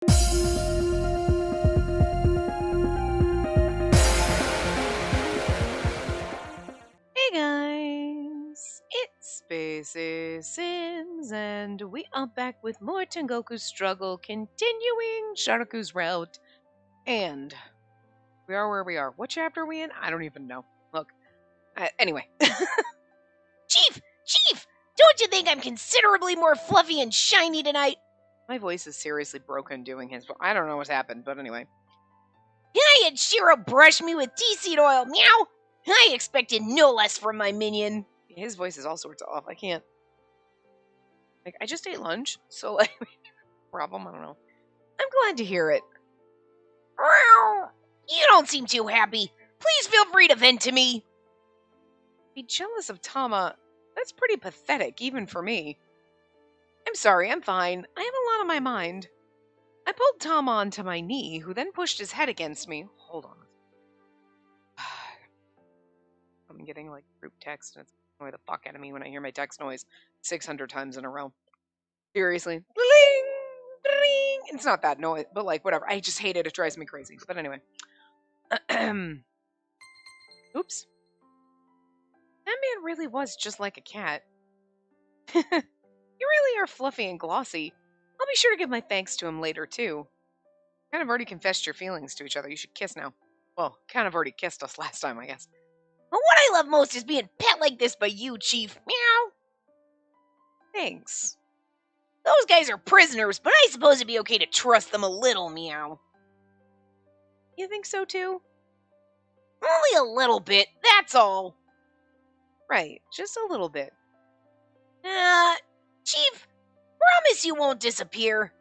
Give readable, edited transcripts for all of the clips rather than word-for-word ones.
Hey guys, it's Spaces Sims, and we are back with more Tengoku struggle, continuing Sharaku's route, and we are where we are. What chapter are we in? I don't even know. Look, anyway. Chief, don't you think I'm considerably more fluffy and shiny tonight? My voice is seriously broken doing his, I don't know what's happened, but anyway. I had Shiro brush me with tea seed oil, meow! I expected no less from my minion. His voice is all sorts of off. I can't. Like, I just ate lunch, so, like, problem? I don't know. I'm glad to hear it. You don't seem too happy. Please feel free to vent to me. Be jealous of Tama? That's pretty pathetic, even for me. I'm sorry, I'm fine. I have a lot on my mind. I pulled Tama onto my knee, who then pushed his head against me. Hold on. I'm getting, like, group text, and it's annoying the fuck out of me when I hear my text noise 600 times in a row. Seriously. Bling! Bling! It's not that noise, but, like, whatever. I just hate it. It drives me crazy. But anyway. Oops. That man really was just like a cat. You really are fluffy and glossy. I'll be sure to give my thanks to him later, too. Kind of already confessed your feelings to each other. You should kiss now. Well, kind of already kissed us last time, I guess. But what I love most is being pet like this by you, Chief. Meow. Thanks. Those guys are prisoners, but I suppose it'd be okay to trust them a little, meow. You think so, too? Only a little bit, that's all. Right, just a little bit. Chief, promise you won't disappear.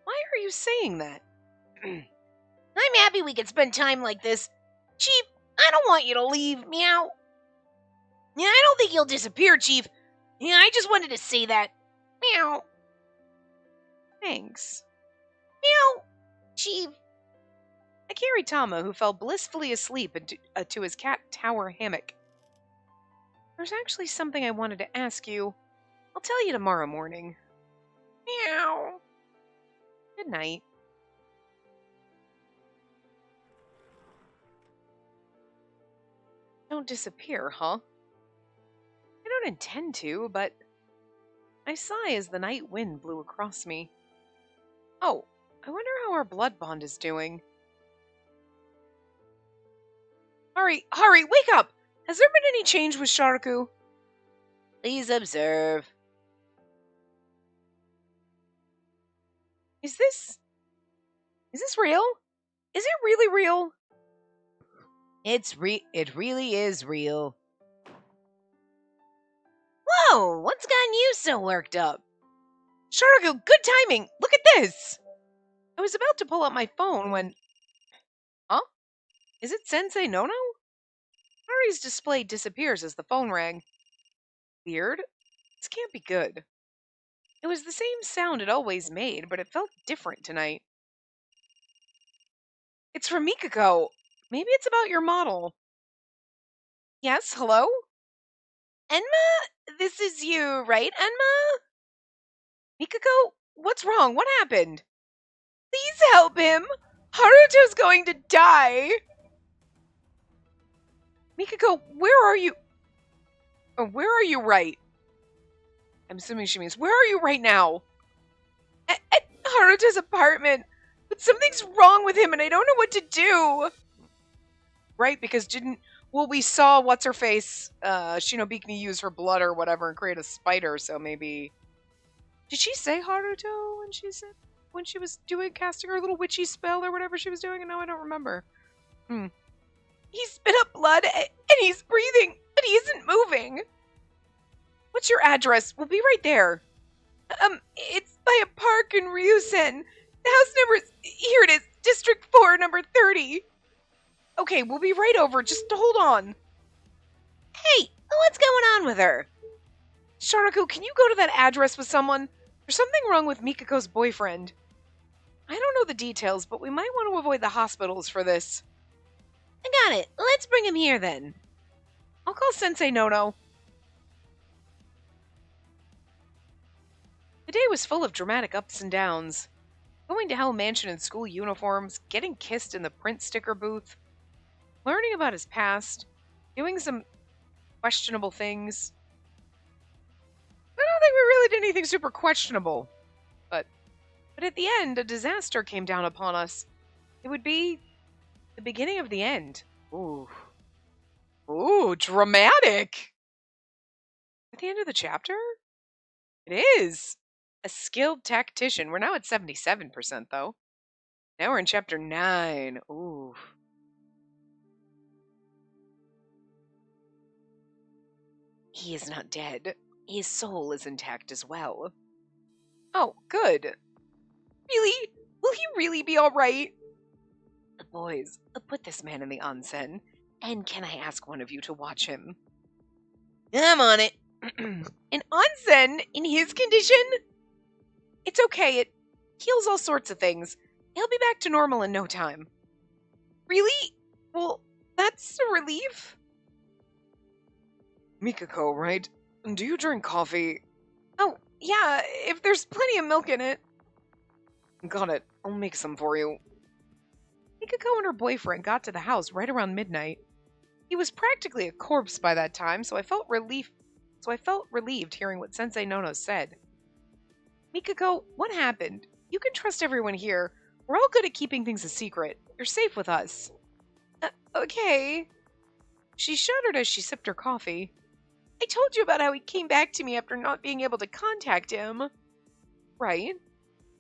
Why are you saying that? I'm happy we can spend time like this. Chief, I don't want you to leave, meow. Yeah, I don't think you'll disappear, Chief. Yeah, I just wanted to say that. Meow. Thanks. Meow. Chief. I carried Tama, who fell blissfully asleep to his cat tower hammock. There's actually something I wanted to ask you. I'll tell you tomorrow morning. Meow. Good night. Don't disappear, huh? I don't intend to, but I sigh as the night wind blew across me. Oh, I wonder how our blood bond is doing. Hurry, wake up! Has there been any change with Sharaku? Please observe. Is this real? Is it really real? It really is real. Whoa, what's gotten you so worked up? Sharaku, good timing! Look at this! I was about to pull out my phone when... Huh? Is it Sensei Nono? Hari's display disappears as the phone rang. Weird. This can't be good. It was the same sound it always made, but it felt different tonight. It's from Mikako. Maybe it's about your model. Yes, hello? Enma, this is you, right, Enma? Mikako, what's wrong? What happened? Please help him! Haruto's going to die! Mikako, where are you? Oh, where are you right? I'm assuming she means, where are you right now? At Haruto's apartment. But something's wrong with him and I don't know what to do. Right, because we saw what's-her-face, Shinobikini use her blood or whatever and create a spider, so maybe... Did she say Haruto when she was casting her little witchy spell or whatever she was doing? And now I don't remember. He spit up blood and he's breathing, but he isn't moving. What's your address? We'll be right there. It's by a park in Ryusen. The house number, here it is, District 4, number 30. Okay, we'll be right over. Just hold on. Hey, what's going on with her? Sharaku, can you go to that address with someone? There's something wrong with Mikako's boyfriend. I don't know the details, but we might want to avoid the hospitals for this. I got it. Let's bring him here then. I'll call Sensei Nono. The day was full of dramatic ups and downs. Going to Hell Mansion in school uniforms, getting kissed in the print sticker booth, learning about his past, doing some questionable things. I don't think we really did anything super questionable. But at the end, a disaster came down upon us. It would be the beginning of the end. Ooh. Ooh, dramatic. At the end of the chapter? It is. A skilled tactician. We're now at 77%, though. Now we're in chapter 9. Ooh. He is not dead. His soul is intact as well. Oh, good. Really? Will he really be alright? Boys, put this man in the onsen. And can I ask one of you to watch him? I'm on it. An onsen in his condition? It's okay. It heals all sorts of things. He'll be back to normal in no time. Really? Well, that's a relief. Mikako, right? Do you drink coffee? Oh, yeah, if there's plenty of milk in it. Got it. I'll make some for you. Mikako and her boyfriend got to the house right around midnight. He was practically a corpse by that time, so I felt relieved hearing what Sensei Nono said. Mikako, what happened? You can trust everyone here. We're all good at keeping things a secret. You're safe with us. Okay. She shuddered as she sipped her coffee. I told you about how he came back to me after not being able to contact him. Right.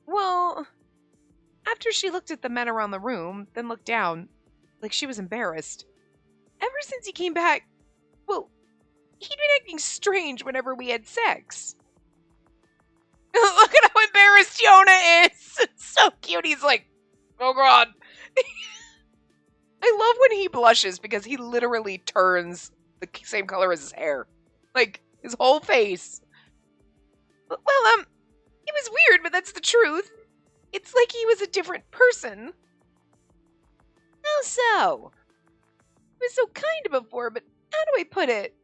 Well, after she looked at the men around the room, then looked down, like she was embarrassed. Ever since he came back, well, he'd been acting strange whenever we had sex. Look at how embarrassed Yona is. It's so cute. He's like, oh god. I love when he blushes because he literally turns the same color as his hair. Like, his whole face. Well, it was weird, but that's the truth. It's like he was a different person. How so? He was so kind before, but how do I put it?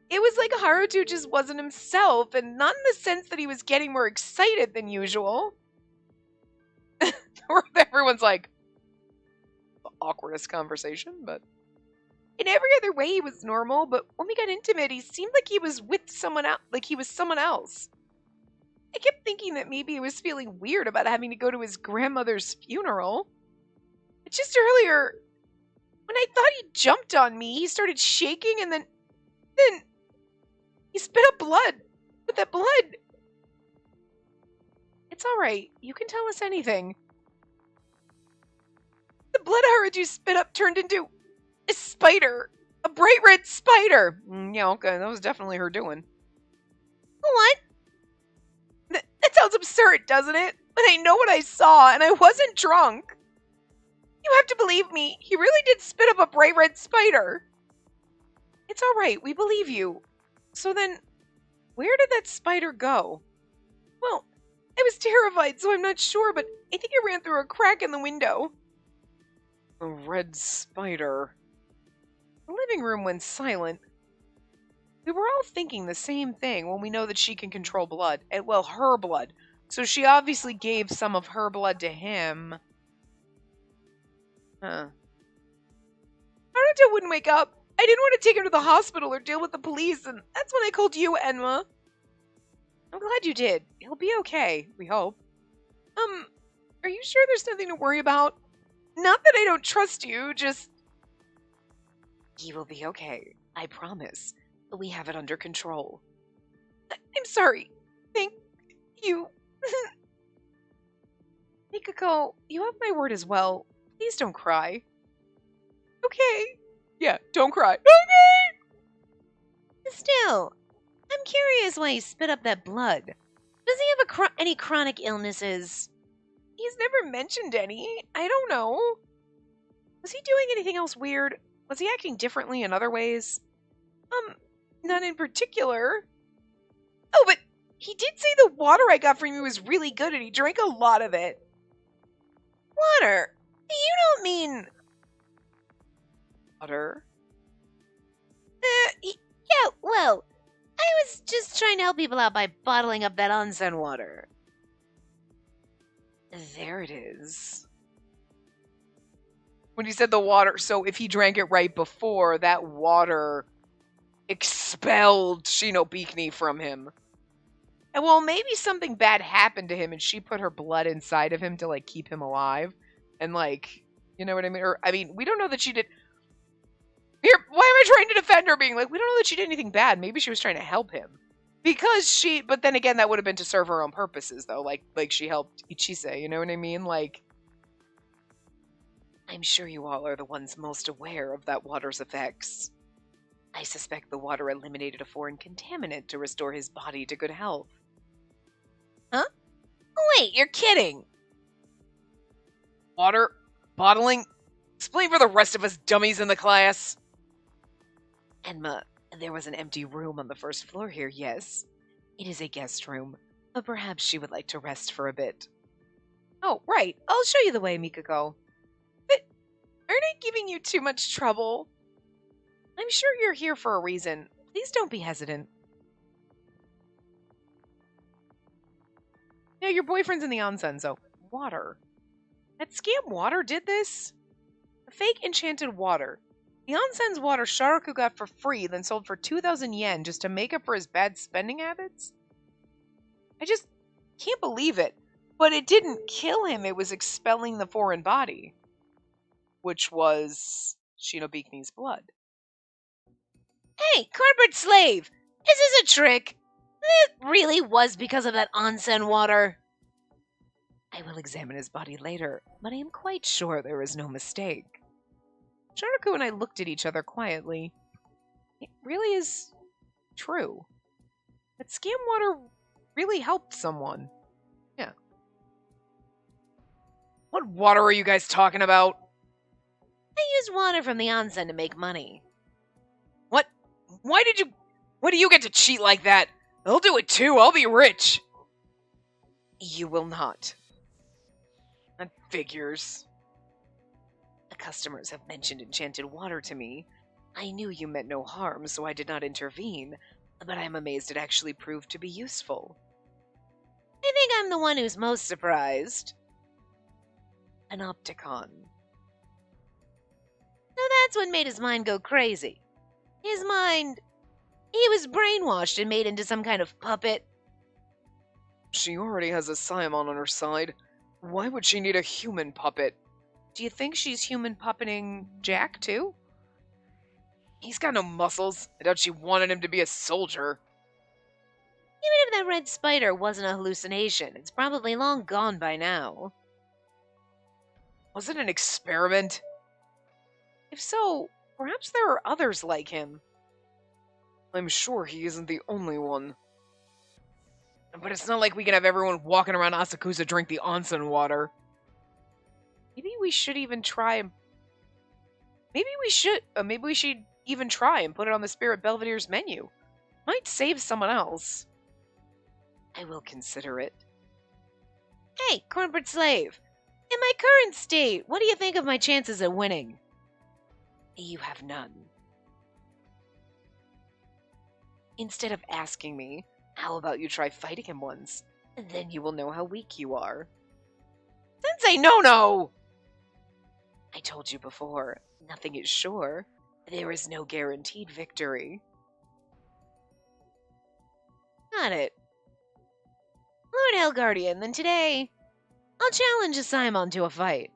It was like Haruto just wasn't himself, and not in the sense that he was getting more excited than usual. Everyone's like, the awkwardest conversation, but... In every other way, he was normal, but when we got intimate, he seemed like he was with someone else, like he was someone else. I kept thinking that maybe he was feeling weird about having to go to his grandmother's funeral. But just earlier, when I thought he jumped on me, he started shaking, and then he spit up blood. But that blood... It's alright. You can tell us anything. The blood Haruju spit up turned into a spider. A bright red spider. Yeah, okay. That was definitely her doing. What? That sounds absurd, doesn't it? But I know what I saw, and I wasn't drunk. You have to believe me. He really did spit up a bright red spider. It's alright. We believe you. So then, where did that spider go? Well, I was terrified, so I'm not sure, but I think it ran through a crack in the window. A red spider. The living room went silent. We were all thinking the same thing when we know that she can control blood. Well, her blood. So she obviously gave some of her blood to him. Huh. Haruto wouldn't wake up. I didn't want to take him to the hospital or deal with the police, and that's when I called you, Enma. I'm glad you did. He'll be okay, we hope. Are you sure there's nothing to worry about? Not that I don't trust you, just... He will be okay, I promise. We have it under control. I'm sorry. Thank you. Mikako, you have my word as well. Please don't cry. Okay. Yeah, don't cry. Okay! Still, I'm curious why he spit up that blood. Does he have any chronic illnesses? He's never mentioned any. I don't know. Was he doing anything else weird? Was he acting differently in other ways? None in particular. Oh, but he did say the water I got from you was really good and he drank a lot of it. Water? You don't mean... Water? Yeah, well, I was just trying to help people out by bottling up that onsen water. There it is. When you said the water, so if he drank it right before, that water expelled Shinobikini from him. And well, maybe something bad happened to him and she put her blood inside of him to like keep him alive. And like, you know what I mean? Or I mean, we don't know that she did. Here, why am I trying to defend her being like, we don't know that she did anything bad. Maybe she was trying to help him. Because she, but then again, that would have been to serve her own purposes though. Like she helped Ichise, you know what I mean? Like, I'm sure you all are the ones most aware of that water's effects. I suspect the water eliminated a foreign contaminant to restore his body to good health. Huh? Oh, wait, you're kidding! Water? Bottling? Explain for the rest of us dummies in the class! Enma, there was an empty room on the first floor here, yes. It is a guest room, but perhaps she would like to rest for a bit. Oh, right. I'll show you the way, Mikako. But aren't I giving you too much trouble? I'm sure you're here for a reason. Please don't be hesitant. Yeah, your boyfriend's in the onsen, so water. That scam water did this? The fake enchanted water. The onsen's water Sharaku got for free, then sold for 2,000 yen just to make up for his bad spending habits? I just can't believe it. But it didn't kill him, it was expelling the foreign body. Which was Shinobikini's blood. Hey, corporate slave! Is this a trick? It really was because of that onsen water. I will examine his body later, but I am quite sure there is no mistake. Sharaku and I looked at each other quietly. It really is true. That scam water really helped someone. Yeah. What water are you guys talking about? I use water from the onsen to make money. What? Why do you get to cheat like that? I'll do it too, I'll be rich. You will not. That figures. The customers have mentioned enchanted water to me. I knew you meant no harm, so I did not intervene, but I am amazed it actually proved to be useful. I think I'm the one who's most surprised. An opticon. So that's what made his mind go crazy. His mind... He was brainwashed and made into some kind of puppet. She already has a Simon on her side. Why would she need a human puppet? Do you think she's human puppeting Jack, too? He's got no muscles. I doubt she wanted him to be a soldier. Even if that red spider wasn't a hallucination, it's probably long gone by now. Was it an experiment? If so, perhaps there are others like him. I'm sure he isn't the only one. But it's not like we can have everyone walking around Asakusa drink the onsen water. Maybe we should even try. Maybe we should even try and put it on the Spirit Belvedere's menu. Might save someone else. I will consider it. Hey, corporate slave. In my current state, what do you think of my chances at winning? You have none. Instead of asking me, how about you try fighting him once? Then you will know how weak you are. Sensei, no! I told you before, nothing is sure. There is no guaranteed victory. Got it. Lord Hellguardian, then today, I'll challenge a Simon to a fight.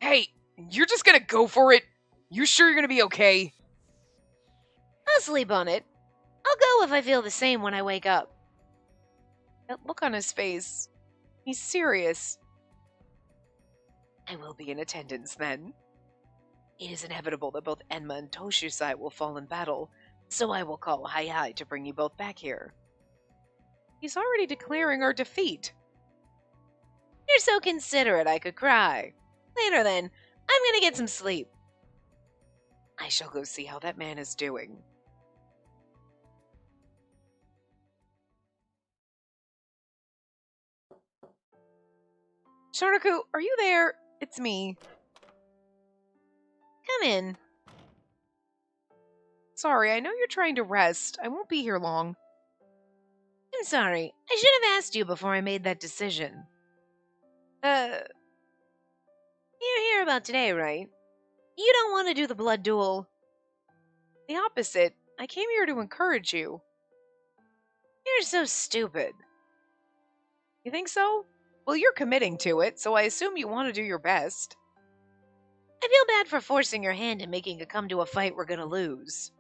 Hey, you're just gonna go for it? You sure you're gonna be okay? I'll sleep on it. I'll go if I feel the same when I wake up. That look on his face. He's serious. I will be in attendance then. It is inevitable that both Enma and Toshusai will fall in battle, so I will call Hai to bring you both back here. He's already declaring our defeat. You're so considerate I could cry. Later then, I'm gonna get some sleep. I shall go see how that man is doing. Sharaku, are you there? It's me. Come in. Sorry, I know you're trying to rest. I won't be here long. I'm sorry. I should have asked you before I made that decision. Uh, You're here about today, right? You don't want to do the blood duel. the opposite. I came here to encourage you. You're so stupid. You think so? Well, you're committing to it, so I assume you want to do your best. I feel bad for forcing your hand and making it come to a fight we're gonna lose.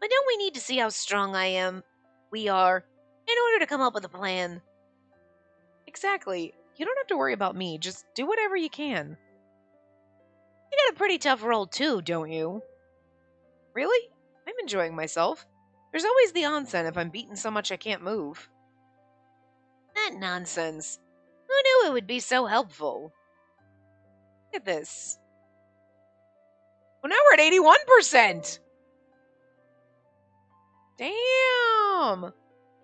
But don't we need to see how strong I am? We are. In order to come up with a plan. Exactly. You don't have to worry about me. Just do whatever you can. You got a pretty tough role too, don't you? Really? I'm enjoying myself. There's always the onsen if I'm beaten so much I can't move. That nonsense. Who knew it would be so helpful? Look at this. Well, now we're at 81%. Damn.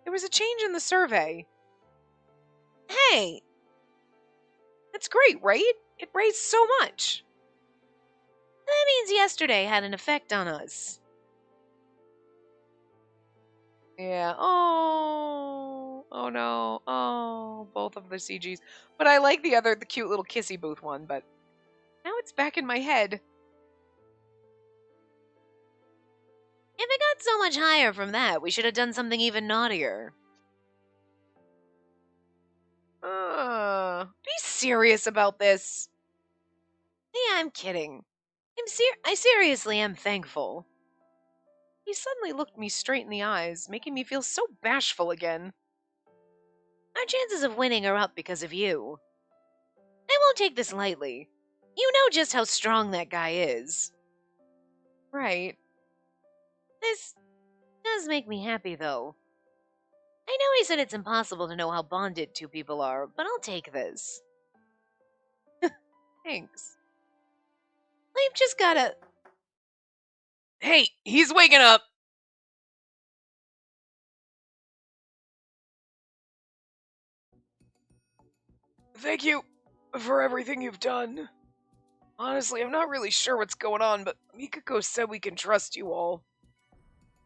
There was a change in the survey. Hey, That's great, right? It raised so much. that means yesterday had an effect on us. Yeah. Oh no. Oh, both of the CGs. But I like the cute little kissy booth one, but now it's back in my head. If it got so much higher from that, we should have done something even naughtier. Be serious about this. Yeah, I'm kidding. I seriously am thankful. He suddenly looked me straight in the eyes, making me feel so bashful again. Our chances of winning are up because of you. I won't take this lightly. You know just how strong that guy is. Right. This does make me happy, though. I know he said it's impossible to know how bonded two people are, but I'll take this. Thanks. We've just gotta. Hey, he's waking up. Thank you for everything you've done. Honestly, I'm not really sure what's going on, but Mikako said we can trust you all.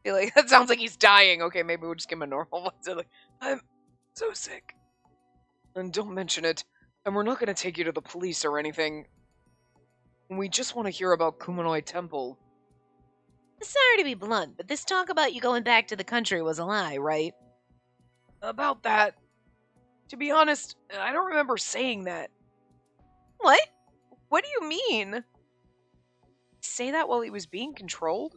Feel like that sounds like he's dying. Okay, maybe we'll just give him a normal one. So like, I'm so sick. And don't mention it. And we're not going to take you to the police or anything. We just want to hear about Kumonoi Temple. Sorry to be blunt, but this talk about you going back to the country was a lie, right? About that, to be honest, I don't remember saying that. What? What do you mean? Say that while he was being controlled?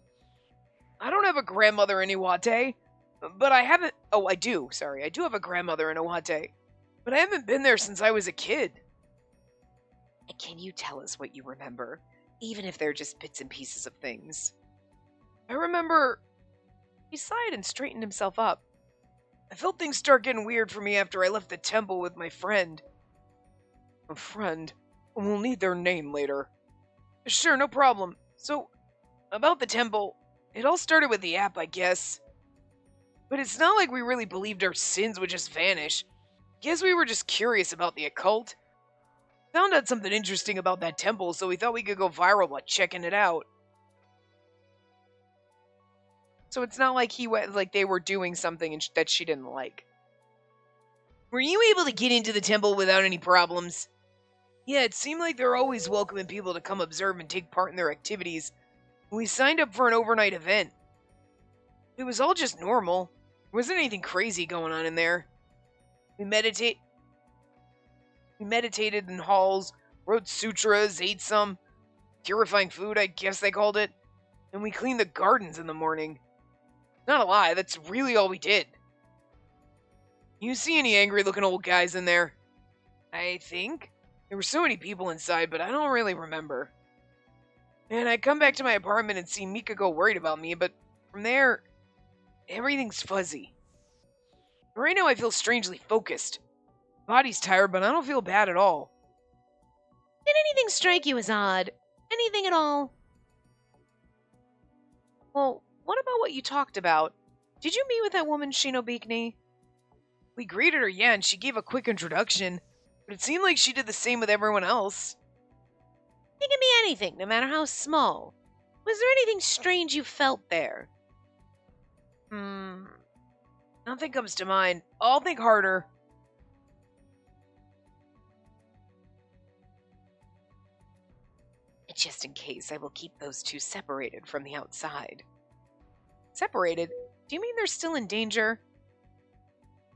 I don't have a grandmother in Iwate, but I haven't. Oh, I do. Sorry, I do have a grandmother in Iwate, but I haven't been there since I was a kid. Can you tell us what you remember, even if they're just bits and pieces of things? I remember. He sighed and straightened himself up. I felt things start getting weird for me after I left the temple with my friend. A friend? We'll need their name later. Sure, no problem. So, about the temple, it all started with the app, I guess. But it's not like we really believed our sins would just vanish. Guess we were just curious about the occult. Found out something interesting about that temple, so we thought we could go viral by checking it out. So it's not like they were doing something that she didn't like. Were you able to get into the temple without any problems? Yeah, it seemed like they're always welcoming people to come observe and take part in their activities. We signed up for an overnight event. It was all just normal. There wasn't anything crazy going on in there. We meditated in halls, wrote sutras, ate some purifying food, I guess they called it, and we cleaned the gardens in the morning. Not a lie, that's really all we did. You see any angry-looking old guys in there? I think. There were so many people inside, but I don't really remember. And I come back to my apartment and see Mikako worried about me, but from there, everything's fuzzy. Right now I feel strangely focused. Body's tired, but I don't feel bad at all. Did anything strike you as odd? Anything at all? Well, what about what you talked about? Did you meet with that woman, Shinobikni? We greeted her, yeah, and she gave a quick introduction, but it seemed like she did the same with everyone else. It can be anything, no matter how small. Was there anything strange you felt there? Nothing comes to mind. I'll think harder. Just in case, I will keep those two separated from the outside. Separated? Do you mean they're still in danger?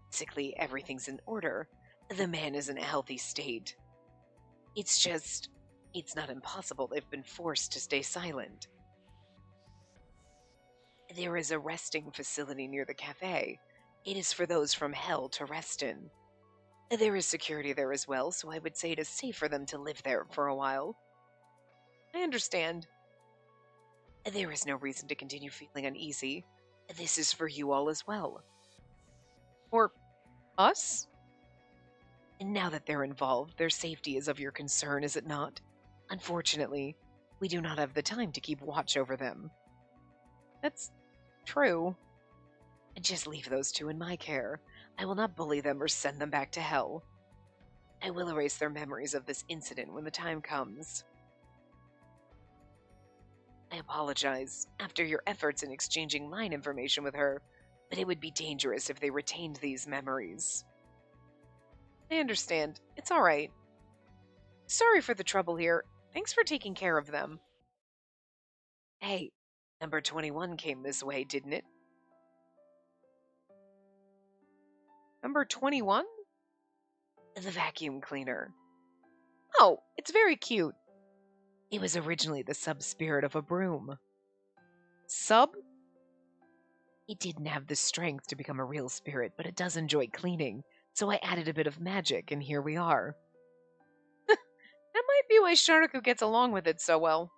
Basically, everything's in order. The man is in a healthy state. It's not impossible. They've been forced to stay silent. There is a resting facility near the cafe. It is for those from hell to rest in. There is security there as well, so I would say it is safe for them to live there for a while. I understand. There is no reason to continue feeling uneasy. This is for you all as well. Or us? And now that they're involved, their safety is of your concern, is it not? Unfortunately, we do not have the time to keep watch over them. That's true. Just leave those two in my care. I will not bully them or send them back to hell. I will erase their memories of this incident when the time comes. I apologize after your efforts in exchanging line information with her, but it would be dangerous if they retained these memories. I understand. It's all right. Sorry for the trouble here. Thanks for taking care of them. Hey, number 21 came this way, didn't it? Number 21? The vacuum cleaner. Oh, it's very cute. It was originally the sub-spirit of a broom. Sub? It didn't have the strength to become a real spirit, but it does enjoy cleaning, so I added a bit of magic, and here we are. That might be why Sharku gets along with it so well.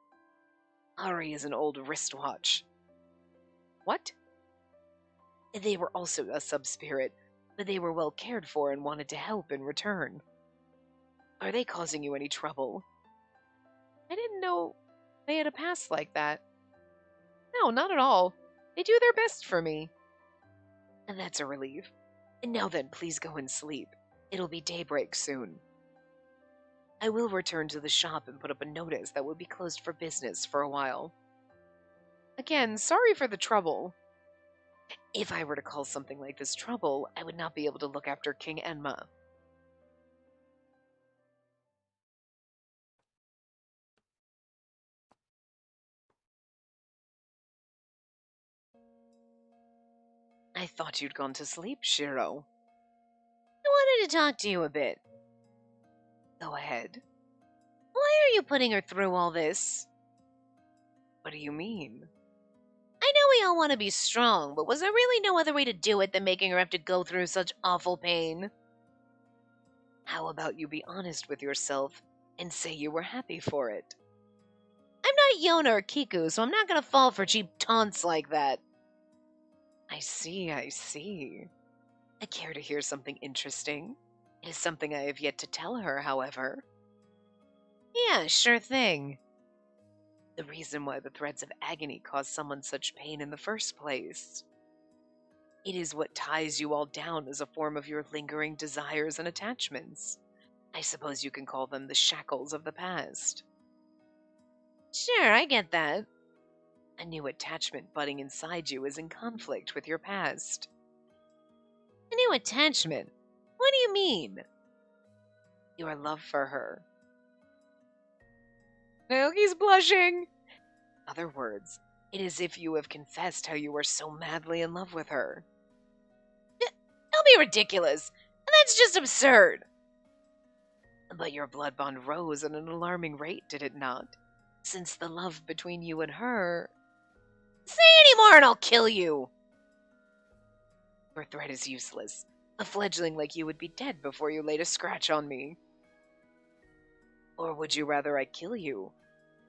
Ari is an old wristwatch. What? They were also a sub-spirit, but they were well cared for and wanted to help in return. Are they causing you any trouble? I didn't know they had a past like that. No, not at all. They do their best for me. And that's a relief. And now then, please go and sleep. It'll be daybreak soon. I will return to the shop and put up a notice that will be closed for business for a while. Again, sorry for the trouble. If I were to call something like this trouble, I would not be able to look after King Enma. I thought you'd gone to sleep, Shiro. I wanted to talk to you a bit. Go ahead. Why are you putting her through all this? What do you mean? I know we all want to be strong, but was there really no other way to do it than making her have to go through such awful pain? How about you be honest with yourself and say you were happy for it? I'm not Yona or Kiku, so I'm not going to fall for cheap taunts like that. I see. I care to hear something interesting. It is something I have yet to tell her, however. Yeah, sure thing. The reason why the threads of agony cause someone such pain in the first place. It is what ties you all down as a form of your lingering desires and attachments. I suppose you can call them the shackles of the past. Sure, I get that. A new attachment budding inside you is in conflict with your past. A new attachment? What do you mean? Your love for her. Naoki's blushing. In other words, it is as if you have confessed how you were so madly in love with her. Don't be ridiculous. That's just absurd. But your blood bond rose at an alarming rate, did it not? Since the love between you and her... Say any more and I'll kill you! Your threat is useless. A fledgling like you would be dead before you laid a scratch on me. Or would you rather I kill you?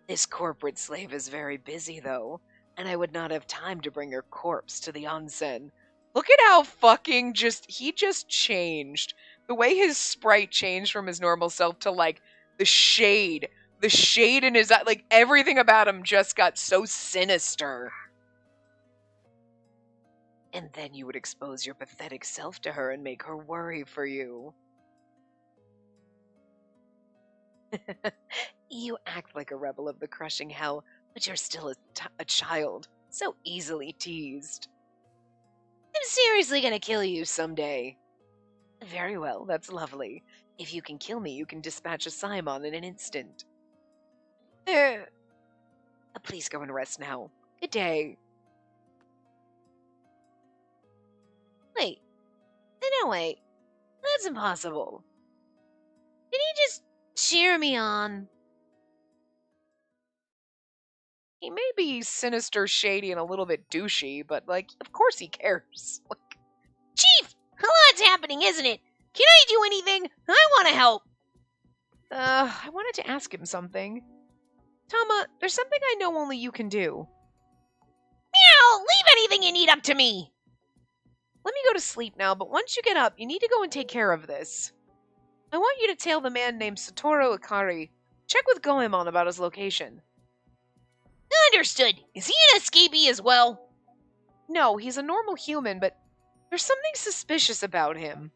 This corporate slave is very busy, though, and I would not have time to bring her corpse to the onsen. Look at how fucking he just changed. The way his sprite changed from his normal self to, like, the shade in his eye, like, everything about him just got so sinister. And then you would expose your pathetic self to her and make her worry for you. You act like a rebel of the crushing hell, but you're still a child, so easily teased. I'm seriously gonna kill you someday. Very well, that's lovely. If you can kill me, you can dispatch a Simon in an instant. Please go and rest now. Good day. Wait. No, wait. That's impossible. Can you just cheer me on? He may be sinister, shady, and a little bit douchey, but, of course he cares. Chief! A lot's happening, isn't it? Can I do anything? I want to help. I wanted to ask him something. Tama, there's something I know only you can do. Meow! Leave anything you need up to me. Let me go to sleep now, but once you get up, you need to go and take care of this. I want you to tail the man named Satoru Ikari. Check with Goemon about his location. Understood. Is he an escapee as well? No, he's a normal human, but there's something suspicious about him.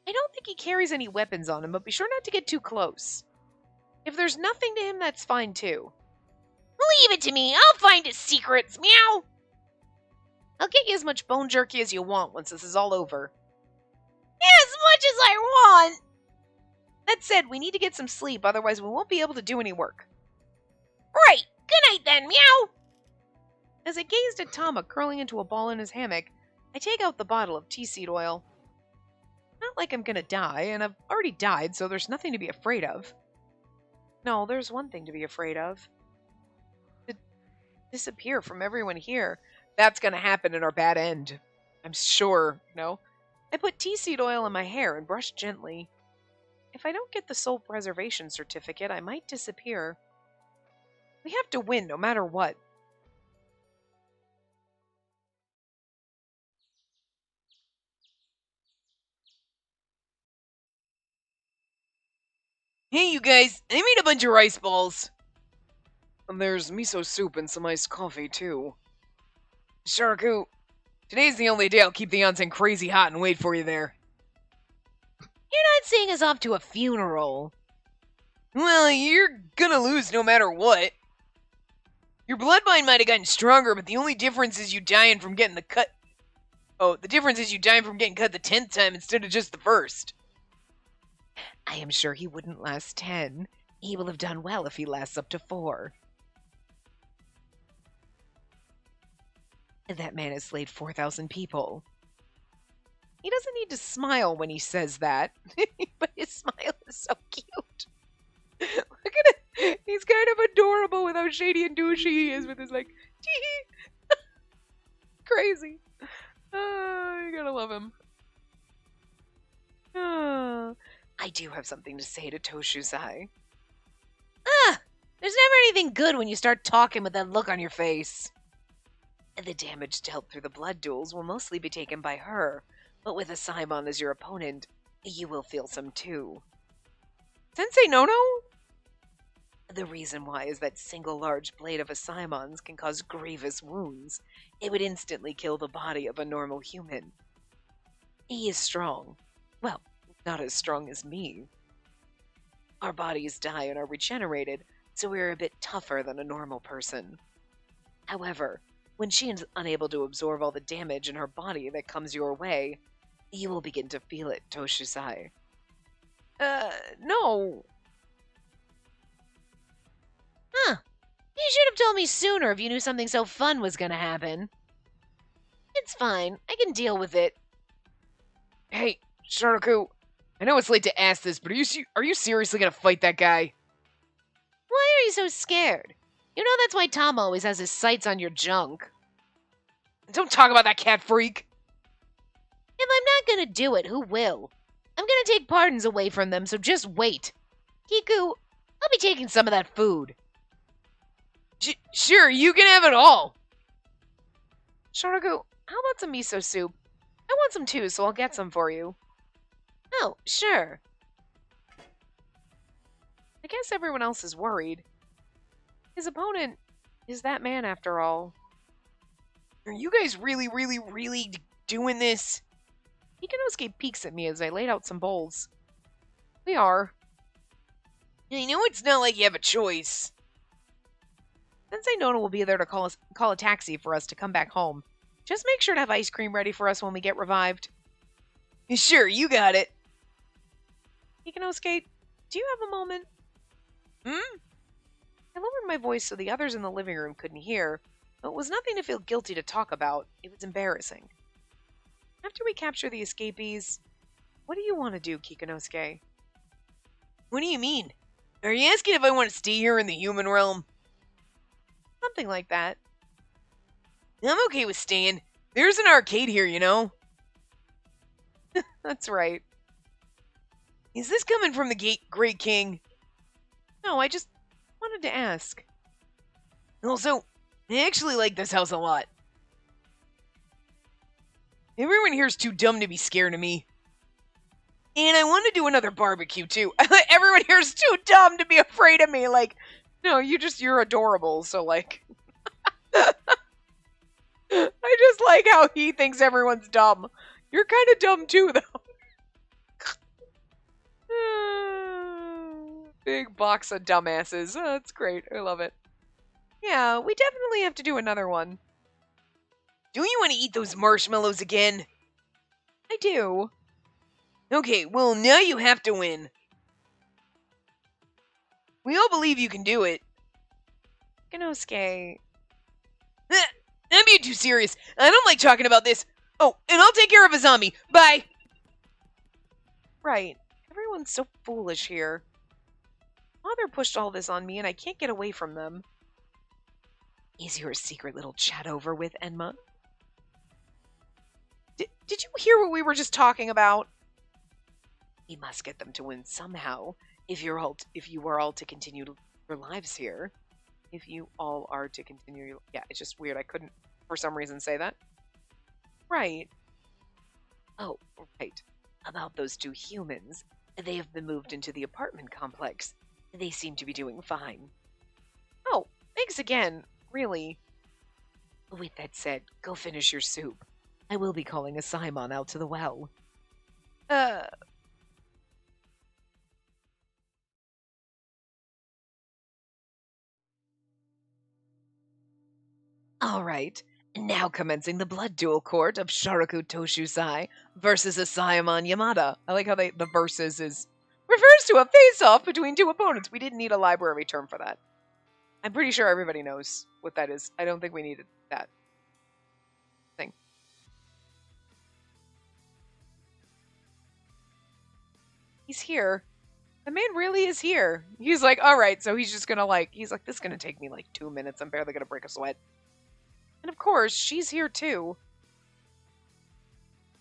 I don't think he carries any weapons on him, but be sure not to get too close. If there's nothing to him, that's fine too. Leave it to me. I'll find his secrets. Meow. I'll get you as much bone jerky as you want once this is all over. As much as I want. That said, we need to get some sleep, otherwise we won't be able to do any work. Right. Good night then. Meow. As I gazed at Tama curling into a ball in his hammock, I take out the bottle of tea seed oil. Not like I'm gonna die, and I've already died, so there's nothing to be afraid of. No, there's one thing to be afraid of. To disappear from everyone here. That's gonna happen in our bad end. I'm sure, I put tea seed oil in my hair and brush gently. If I don't get the soul preservation certificate, I might disappear. We have to win no matter what. Hey, you guys, I made a bunch of rice balls. And there's miso soup and some iced coffee, too. Sharaku, today's the only day I'll keep the onsen crazy hot and wait for you there. You're not seeing us off to a funeral. Well, you're gonna lose no matter what. Your bloodline might have gotten stronger, but the only difference is you dying from getting the cut. Oh, the difference is you dying from getting cut the 10th time instead of just the first. I am sure he wouldn't last 10. He will have done well if he lasts up to 4. That man has slayed 4,000 people. He doesn't need to smile when he says that, but his smile is so cute. Look at it. He's kind of adorable with how shady and douchey he is with his tee. Crazy. You gotta love him. I do have something to say to Toshuzai. There's never anything good when you start talking with that look on your face. The damage dealt through the blood duels will mostly be taken by her, but with a Simon as your opponent, you will feel some too. Sensei Nono? The reason why is that single large blade of a Simon's can cause grievous wounds. It would instantly kill the body of a normal human. He is strong. Well, not as strong as me. Our bodies die and are regenerated, so we are a bit tougher than a normal person. However, when she is unable to absorb all the damage in her body that comes your way, you will begin to feel it, Toshizai. No. You should have told me sooner if you knew something so fun was gonna happen. It's fine. I can deal with it. Hey, Sharaku, I know it's late to ask this, but are you seriously gonna fight that guy? Why are you so scared? You know that's why Tom always has his sights on your junk. Don't talk about that cat freak. If I'm not gonna do it, who will? I'm gonna take pardons away from them, so just wait. Kiku, I'll be taking some of that food. Sure, you can have it all. Sharaku, how about some miso soup? I want some too, so I'll get some for you. Oh, sure. I guess everyone else is worried. His opponent is that man after all. Are you guys really, really, really doing this? Ikanosuke peeks at me as I laid out some bowls. We are. I know it's not like you have a choice. Sensei Nono will be there to call a taxi for us to come back home. Just make sure to have ice cream ready for us when we get revived. Sure, you got it. Ikanosuke, do you have a moment? Hmm? I lowered my voice so the others in the living room couldn't hear, but it was nothing to feel guilty to talk about. It was embarrassing. After we capture the escapees, what do you want to do, Kikanosuke? What do you mean? Are you asking if I want to stay here in the human realm? Something like that. I'm okay with staying. There's an arcade here, you know. That's right. Is this coming from the Great King? No, I just wanted to ask. Also, I actually like this house a lot. Everyone here's too dumb to be scared of me. And I want to do another barbecue, too. Everyone here's too dumb to be afraid of me. Like, no, you're adorable, so, like... I just like how he thinks everyone's dumb. You're kind of dumb, too, though. Big box of dumbasses. Oh, that's great. I love it. Yeah, we definitely have to do another one. Do you want to eat those marshmallows again? I do. Okay, well, now you have to win. We all believe you can do it. Inosuke. I'm being too serious. I don't like talking about this. Oh, and I'll take care of a zombie. Bye. Right. Everyone's so foolish here. Mother pushed all this on me, and I can't get away from them. Is your secret little chat over with, Enma? Did you hear what we were just talking about? We must get them to win somehow. If you are all to continue your lives here. If you all are to continue... Yeah, it's just weird. I couldn't, for some reason, say that. Right. Oh, right. About those two humans. They have been moved into the apartment complex. They seem to be doing fine. Oh, thanks again. Really. With that said, go finish your soup. I will be calling a Simon out to the well. Alright, now commencing the blood duel court of Sharaku Toshusai versus Asayamon Yamada. I like how the versus refers to a face-off between two opponents. We didn't need a library term for that. I'm pretty sure everybody knows what that is. I don't think we needed that thing. He's here. The man really is here. He's like, alright, so he's just gonna he's like, this is gonna take me like 2 minutes. I'm barely gonna break a sweat. And of course, she's here too.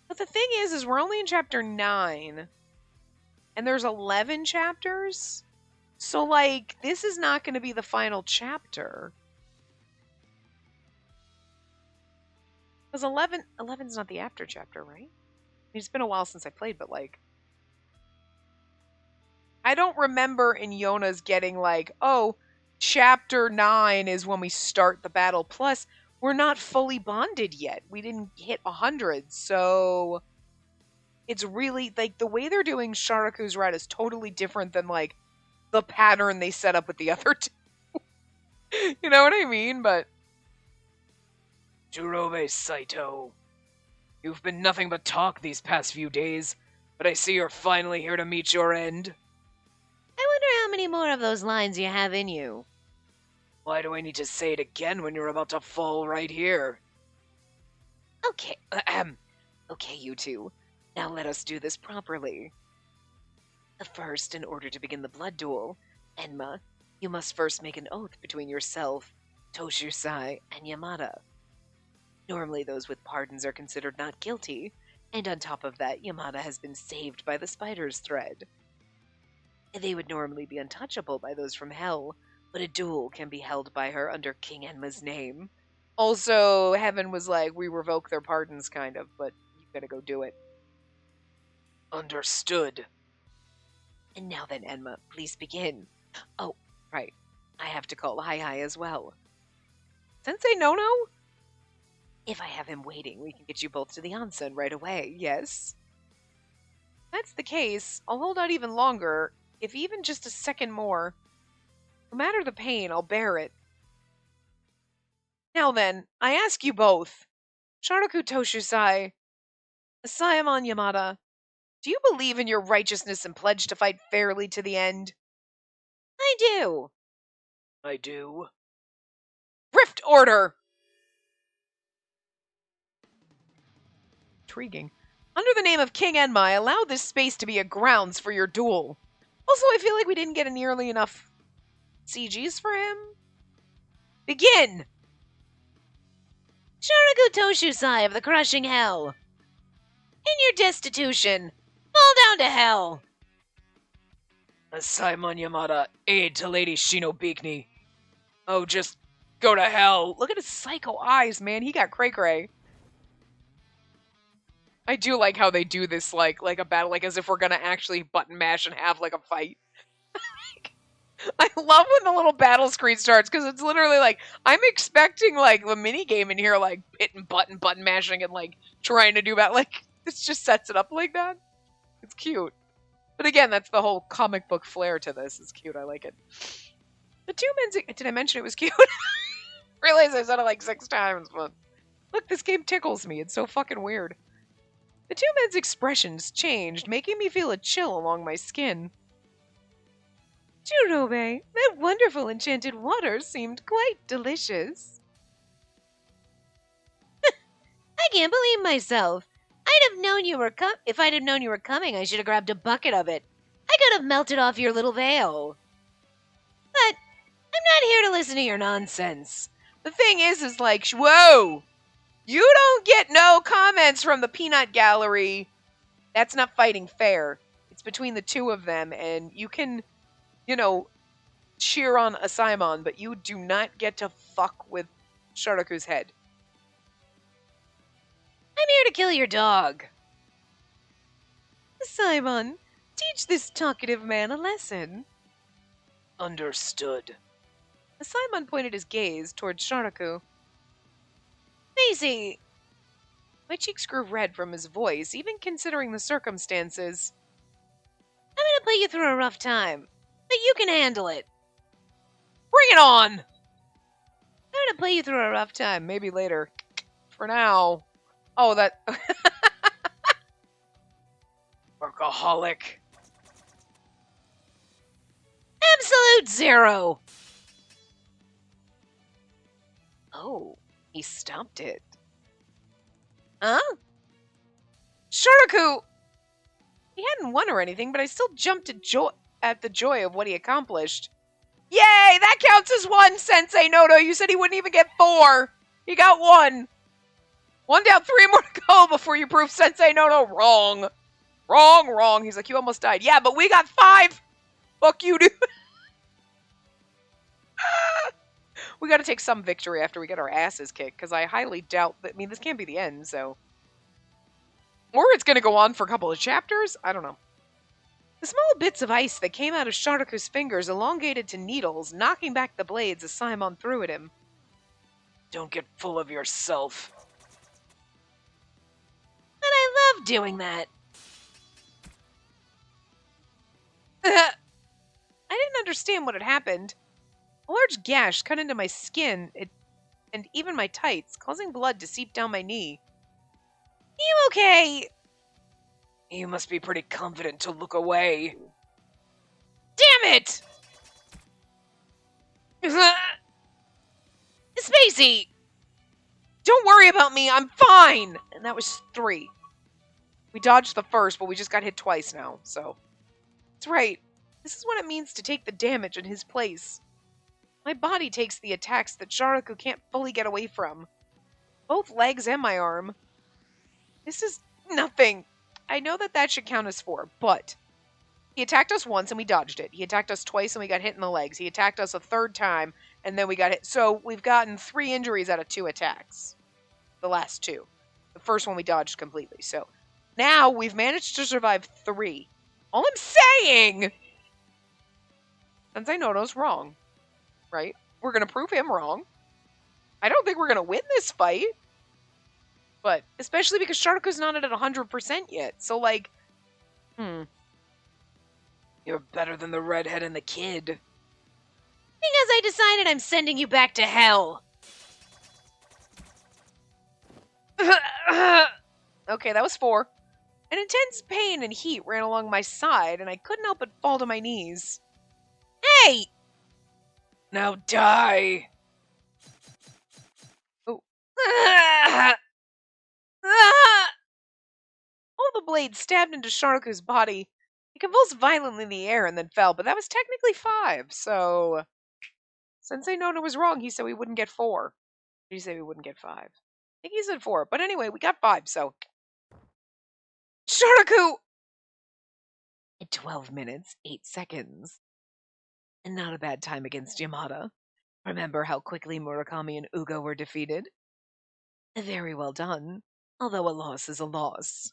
But the thing is we're only in chapter 9. And there's 11 chapters? So, like, this is not going to be the final chapter. Because 11's not the after chapter, right? I mean, it's been a while since I played, but, like... I don't remember in Yona's getting, like, oh, chapter 9 is when we start the battle. Plus, we're not fully bonded yet. We didn't hit 100, so... It's really, like, the way they're doing Sharaku's Rat is totally different than, like, the pattern they set up with the other two. You know what I mean? But... Jurobe Saito. You've been nothing but talk these past few days, but I see you're finally here to meet your end. I wonder how many more of those lines you have in you. Why do I need to say it again when you're about to fall right here? Okay. Okay, you two. Now let us do this properly. First, in order to begin the blood duel, Enma, you must first make an oath between yourself, Toshusai, and Yamada. Normally those with pardons are considered not guilty, and on top of that, Yamada has been saved by the spider's thread. They would normally be untouchable by those from hell, but a duel can be held by her under King Enma's name. Also, Heaven was like, we revoke their pardons, kind of, but you gotta go do it. Understood. And now then, Enma, please begin. Oh, right. I have to call Hi as well. Sensei Nono? If I have him waiting, we can get you both to the onsen right away, yes? If that's the case, I'll hold out even longer, if even just a second more. No matter the pain, I'll bear it. Now then, I ask you both, Sharaku Toshusai, Sayamon Yamada, do you believe in your righteousness and pledge to fight fairly to the end? I do. I do. Rift Order! Intriguing. Under the name of King Enmai, allow this space to be a grounds for your duel. Also, I feel like we didn't get nearly enough CGs for him. Begin! Sharaku Toshusai of the Crushing Hell. In your destitution, fall down to hell. Simon Yamada, aid to Lady Shinobikini. Oh, just go to hell. Look at his psycho eyes, man. He got cray-cray. I do like how they do this, like a battle, like as if we're gonna actually button mash and have, like, a fight. I love when the little battle screen starts, because it's literally like, I'm expecting, like, the mini game in here, like, hitting button mashing, and, like, trying to do that. Like, this just sets it up like that. It's cute. But again, that's the whole comic book flair to this. It's cute. I like it. The two men's... Did I mention it was cute? Realize I said it like 6 times, but... Look, this game tickles me. It's so fucking weird. The two men's expressions changed, making me feel a chill along my skin. Jurobe, that wonderful enchanted water seemed quite delicious. I can't believe myself. If I'd have known you were coming, I should have grabbed a bucket of it. I could have melted off your little veil. But I'm not here to listen to your nonsense. The thing is like, whoa! You don't get no comments from the peanut gallery. That's not fighting fair. It's between the two of them, and you can, you know, cheer on Asaemon, but you do not get to fuck with Sharaku's head. I'm here to kill your dog. Asaemon, teach this talkative man a lesson. Understood. Asaemon pointed his gaze towards Sharaku. Maisie! My cheeks grew red from his voice, even considering the circumstances. I'm gonna put you through a rough time, but you can handle it. Bring it on! I'm gonna put you through a rough time. Maybe later. For now. Oh, that... Workaholic. Absolute zero! Oh, he stopped it. Huh? Sharaku! He hadn't won or anything, but I still jumped at the joy of what he accomplished. Yay! That counts as 1, Sensei Noto! You said he wouldn't even get 4! He got 1! 1 down, 3 more to go before you prove Sensei Noto wrong. Wrong. He's like, you almost died. Yeah, but we got 5! Fuck you, dude. We gotta take some victory after we get our asses kicked, because I highly doubt that... I mean, this can't be the end, so... Or it's gonna go on for a couple of chapters? I don't know. The small bits of ice that came out of Sharaku's fingers elongated to needles, knocking back the blades as Simon threw at him. Don't get full of yourself. And I love doing that. I didn't understand what had happened. A large gash cut into my skin and even my tights, causing blood to seep down my knee. You okay? You must be pretty confident to look away. Damn it! Spacey! Don't worry about me, I'm fine! And that was 3. We dodged the first, but we just got hit twice now, so... That's right. This is what it means to take the damage in his place. My body takes the attacks that Sharaku can't fully get away from. Both legs and my arm. This is nothing. I know that should count as 4, but... He attacked us once and we dodged it. He attacked us twice and we got hit in the legs. He attacked us a 3rd time and then we got hit. So we've gotten 3 injuries out of 2 attacks. The last 2. The first one we dodged completely. So now we've managed to survive 3. All I'm saying... Sensei Noto's wrong. Right? We're going to prove him wrong. I don't think we're going to win this fight. But, especially because Sharaku's not at 100% yet. So, like, You're better than the redhead and the kid. Because I decided I'm sending you back to hell. Okay, that was 4. An intense pain and heat ran along my side, and I couldn't help but fall to my knees. Hey! Now die! Oh. All the blades stabbed into Sharku's body. He convulsed violently in the air and then fell, but that was technically 5, so... Sensei Nono was wrong. He said we wouldn't get 4. Did he say we wouldn't get 5? I think he said 4, but anyway, we got 5, so... Sharku! In 12 minutes, 8 seconds. And not a bad time against Yamada. Remember how quickly Murakami and Ugo were defeated? Very well done, although a loss is a loss.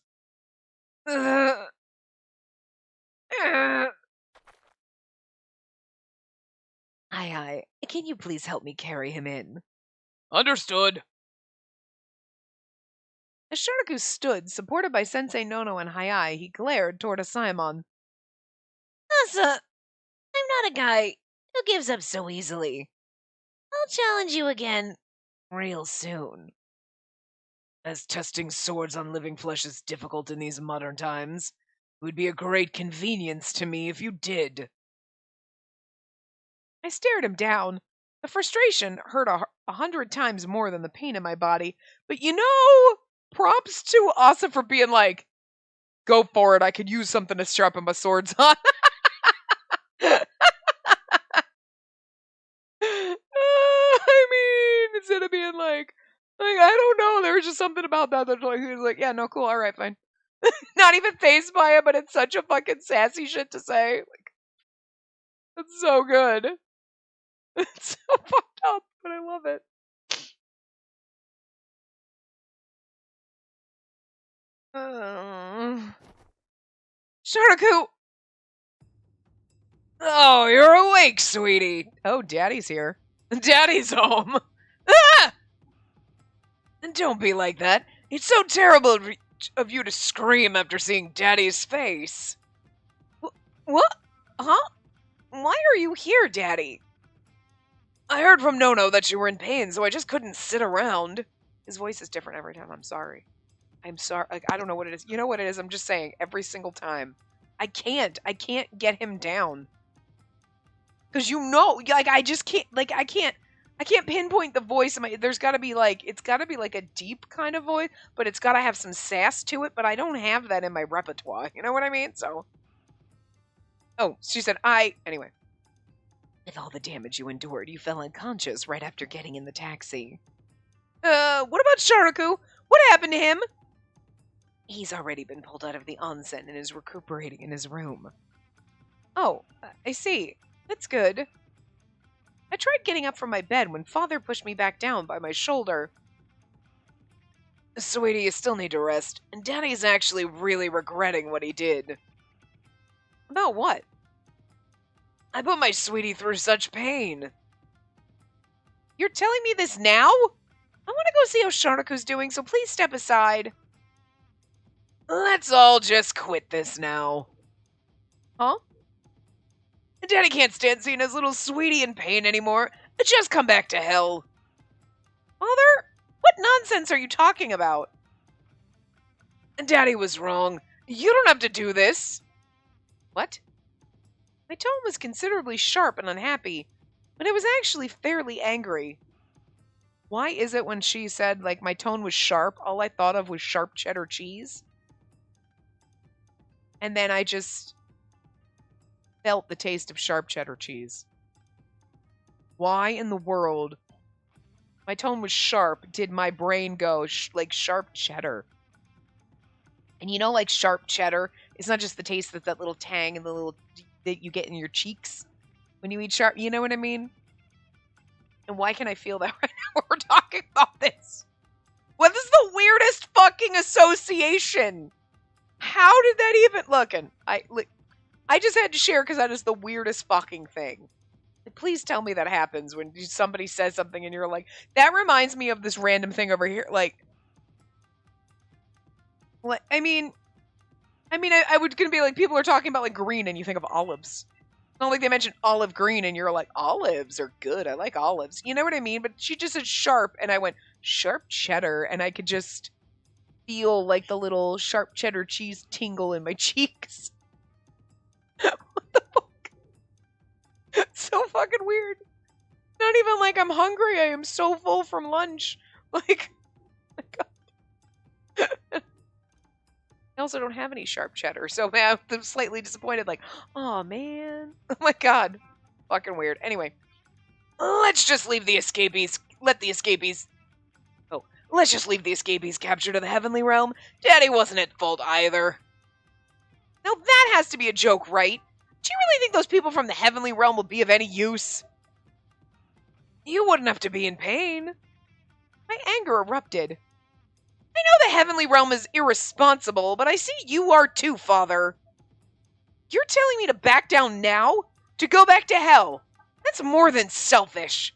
Aye, can you please help me carry him in? Understood. As Sharku stood, supported by Sensei Nono and Hayai, he glared toward Asaemon. Asa, I'm not a guy who gives up so easily. I'll challenge you again real soon. As testing swords on living flesh is difficult in these modern times, it would be a great convenience to me if you did. I stared him down. The frustration hurt 100 times more than the pain in my body. But props to Asa for being like, go for it, I could use something to sharpen my swords on. I mean, instead of being like, I don't know, there was just something about that that he was like, yeah, no, cool, alright, fine. Not even phased by it, but it's such a fucking sassy shit to say. Like, it's so good. It's so fucked up, but I love it. Sharku! Oh, you're awake, sweetie. Oh, Daddy's here. Daddy's home. Ah! Don't be like that. It's so terrible of you to scream after seeing Daddy's face. What? Huh? Why are you here, Daddy? I heard from Nono that you were in pain, so I just couldn't sit around. His voice is different every time. I'm sorry. I'm sorry. Like, I don't know what it is. You know what it is? I'm just saying every single time. I can't get him down. Because I just can't, I can't pinpoint the voice. There's got to be it's got to be like a deep kind of voice, but it's got to have some sass to it, but I don't have that in my repertoire. You know what I mean? So, oh, she said, anyway. With all the damage you endured, you fell unconscious right after getting in the taxi. What about Sharaku? What happened to him? He's already been pulled out of the onsen and is recuperating in his room. Oh, I see. That's good. I tried getting up from my bed when Father pushed me back down by my shoulder. Sweetie, you still need to rest, and Daddy's actually really regretting what he did. About what? I put my sweetie through such pain. You're telling me this now? I want to go see how Sharnaku's doing, so please step aside. Let's all just quit this now. Huh? Daddy can't stand seeing his little sweetie in pain anymore. Just come back to hell. Father, what nonsense are you talking about? Daddy was wrong. You don't have to do this. What? My tone was considerably sharp and unhappy, but it was actually fairly angry. Why is it when she said, my tone was sharp, all I thought of was sharp cheddar cheese? And then I just felt the taste of sharp cheddar cheese. Why in the world? My tone was sharp. Did my brain go sharp cheddar? And sharp cheddar, it's not just the taste of that little tang and the little that you get in your cheeks when you eat sharp. You know what I mean? And why can I feel that right now when we're talking about this? What is the weirdest fucking association? How did that even looking? I just had to share because that is the weirdest fucking thing. Please tell me that happens when somebody says something and you're like, that reminds me of this random thing over here. I was gonna be like, people are talking about green and you think of olives. Not like they mentioned olive green and you're like, olives are good. I like olives. You know what I mean? But she just said sharp and I went, sharp cheddar. And I could just feel like the little sharp cheddar cheese tingle in my cheeks. What the fuck? It's so fucking weird. Not even like I'm hungry. I am so full from lunch. Like, my God. I also don't have any sharp cheddar, so man, I'm slightly disappointed. Like, oh man. Oh my God. Fucking weird. Anyway, let's just leave the escapees. Let's just leave the escapees captured to the heavenly realm. Daddy wasn't at fault either. Now that has to be a joke, right? Do you really think those people from the heavenly realm will be of any use? You wouldn't have to be in pain. My anger erupted. I know the heavenly realm is irresponsible, but I see you are too, Father. You're telling me to back down now? To go back to hell? That's more than selfish.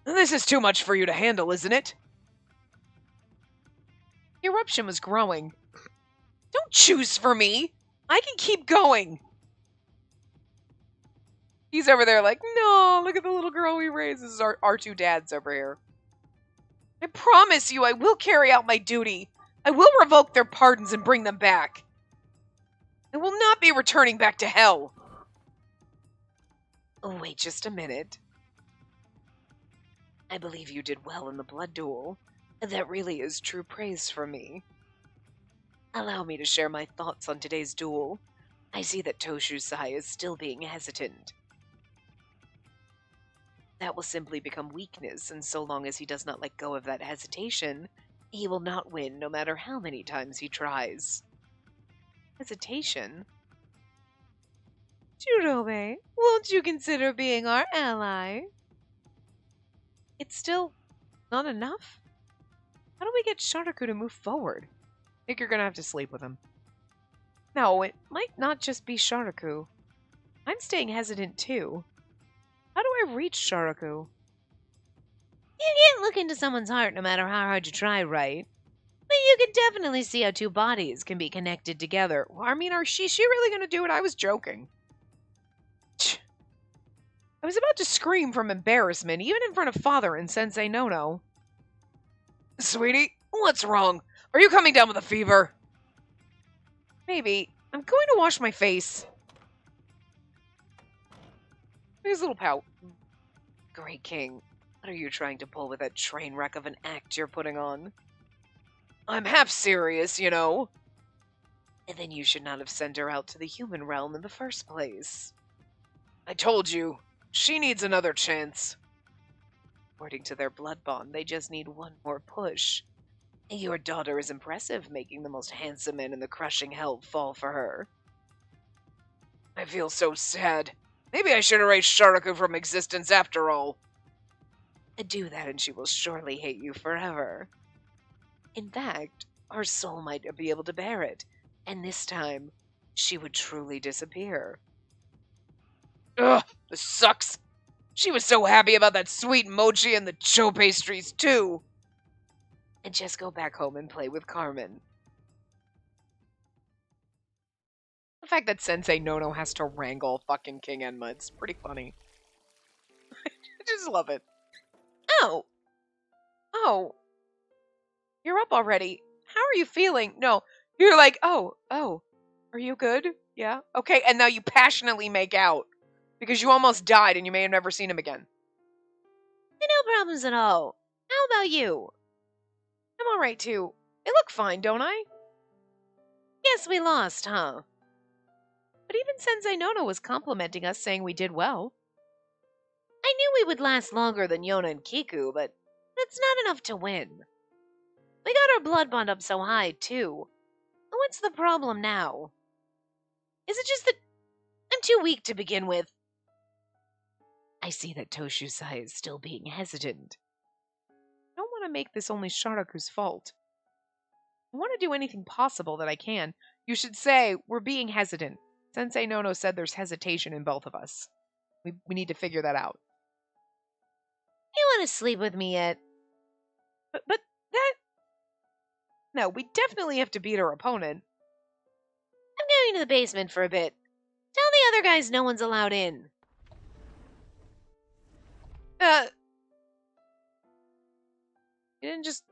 This is too much for you to handle, isn't it? The eruption was growing. Don't choose for me. I can keep going. He's over there like, no, look at the little girl we raised. This is our two dads over here. I promise you I will carry out my duty. I will revoke their pardons and bring them back. I will not be returning back to hell. Oh, wait just a minute. I believe you did well in the blood duel. That really is true praise from me. Allow me to share my thoughts on today's duel. I see that Toshu-sai is still being hesitant. That will simply become weakness, and so long as he does not let go of that hesitation, he will not win no matter how many times he tries. Hesitation? Jurobe, won't you consider being our ally? It's still not enough? How do we get Sharaku to move forward? I think you're gonna have to sleep with him. No, it might not just be Sharaku. I'm staying hesitant too. How do I reach Sharaku? You can't look into someone's heart no matter how hard you try, right? But you can definitely see how two bodies can be connected together. Well, I mean, she really gonna do it? I was joking. I was about to scream from embarrassment, even in front of Father and Sensei Nono. Sweetie, what's wrong? Are you coming down with a fever? Maybe. I'm going to wash my face. His little pout. Great King, what are you trying to pull with that train wreck of an act you're putting on? I'm half serious, you know. And then you should not have sent her out to the human realm in the first place. I told you, she needs another chance. According to their blood bond, they just need one more push. Your daughter is impressive, making the most handsome man in the crushing hell fall for her. I feel so sad. Maybe I should erase Sharaku from existence after all. Do that and she will surely hate you forever. In fact, her soul might be able to bear it, and this time, she would truly disappear. Ugh, this sucks. She was so happy about that sweet mochi and the cho pastries, too. And just go back home and play with Carmen. The fact that Sensei Nono has to wrangle fucking King Enma, it's pretty funny. I just love it. Oh. Oh. You're up already. How are you feeling? No, you're like, oh. Are you good? Yeah? Okay, and now you passionately make out. Because you almost died and you may have never seen him again. No problems at all. How about you? I'm alright too. I look fine, don't I? Yes, we lost, huh? But even Sensei Nono was complimenting us, saying we did well. I knew we would last longer than Yona and Kiku, but that's not enough to win. We got our blood bond up so high, too. What's the problem now? Is it just that I'm too weak to begin with? I see that Toshu-sai is still being hesitant. I don't want to make this only Sharaku's fault. I want to do anything possible that I can. You should say, we're being hesitant. Sensei Nono said there's hesitation in both of us. We need to figure that out. You want to sleep with me yet? But that... No, we definitely have to beat our opponent. I'm going to the basement for a bit. Tell the other guys no one's allowed in. You didn't just...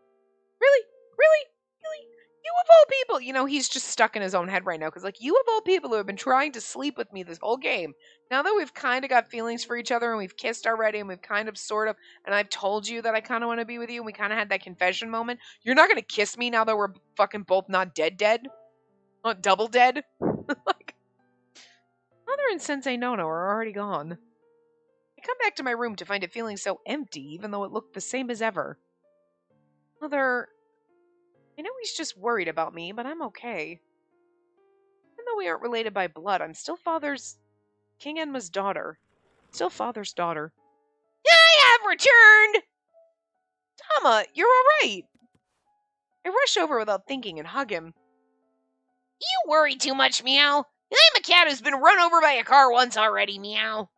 Really? Really? Really? You of all people... You know, he's just stuck in his own head right now, because, like, you of all people who have been trying to sleep with me this whole game, now that we've kind of got feelings for each other, and we've kissed already, and we've kind of, sort of, and I've told you that I kind of want to be with you, and we kind of had that confession moment, you're not going to kiss me now that we're fucking both not dead? Not double dead? Like, Mother and Sensei Nono are already gone. I come back to my room to find it feeling so empty, even though it looked the same as ever. Mother, I know he's just worried about me, but I'm okay. Even though we aren't related by blood, I'm still King Enma's daughter. Still Father's daughter. I have returned! Tama, you're alright! I rush over without thinking and hug him. You worry too much, Meow. I'm a cat who's been run over by a car once already, Meow.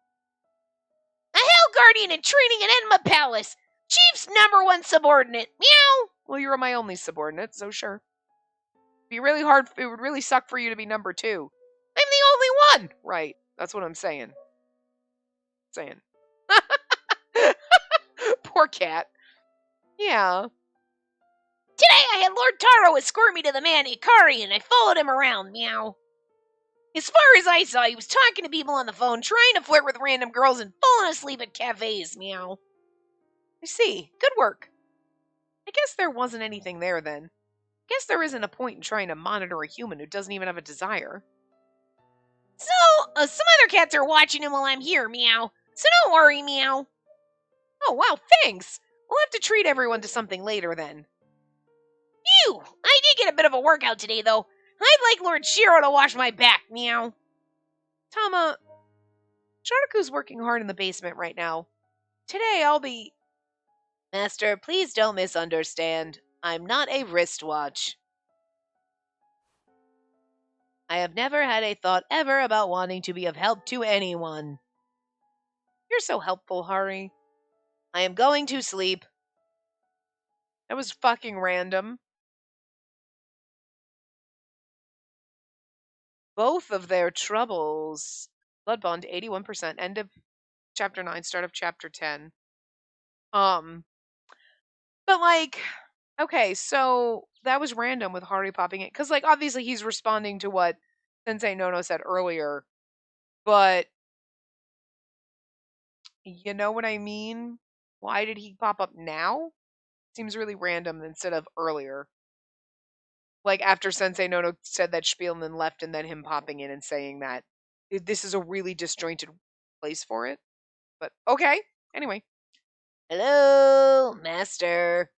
A Hell Guardian in training in Enma Palace. Chief's #1 subordinate, Meow. Well, you're my only subordinate, so sure. It'd be really hard, it would really suck for you to be number 2. I'm the only one! Right, that's what I'm saying. Poor cat. Yeah. Today I had Lord Taro escort me to the man Ikari, and I followed him around, Meow. As far as I saw, he was talking to people on the phone, trying to flirt with random girls, and falling asleep at cafes, Meow. I see. Good work. I guess there wasn't anything there then. Guess there isn't a point in trying to monitor a human who doesn't even have a desire. So, some other cats are watching him while I'm here, Meow. So don't worry, Meow. Oh, wow, thanks. We'll have to treat everyone to something later then. I did get a bit of a workout today, though. I'd like Lord Shiro to wash my back, Meow. Tama, Sharku's working hard in the basement right now. Today I'll be... Master, please don't misunderstand. I'm not a wristwatch. I have never had a thought ever about wanting to be of help to anyone. You're so helpful, Hari. I am going to sleep. That was fucking random. Both of their troubles. Blood bond, 81%. End of chapter 9, start of chapter 10. But, like, okay, so that was random with Hari popping in. Because, like, obviously he's responding to what Sensei Nono said earlier. But, you know what I mean? Why did he pop up now? Seems really random instead of earlier. Like, after Sensei Nono said that spiel and then left, and then him popping in and saying that this is a really disjointed place for it. But, okay. Anyway. Hello, Master.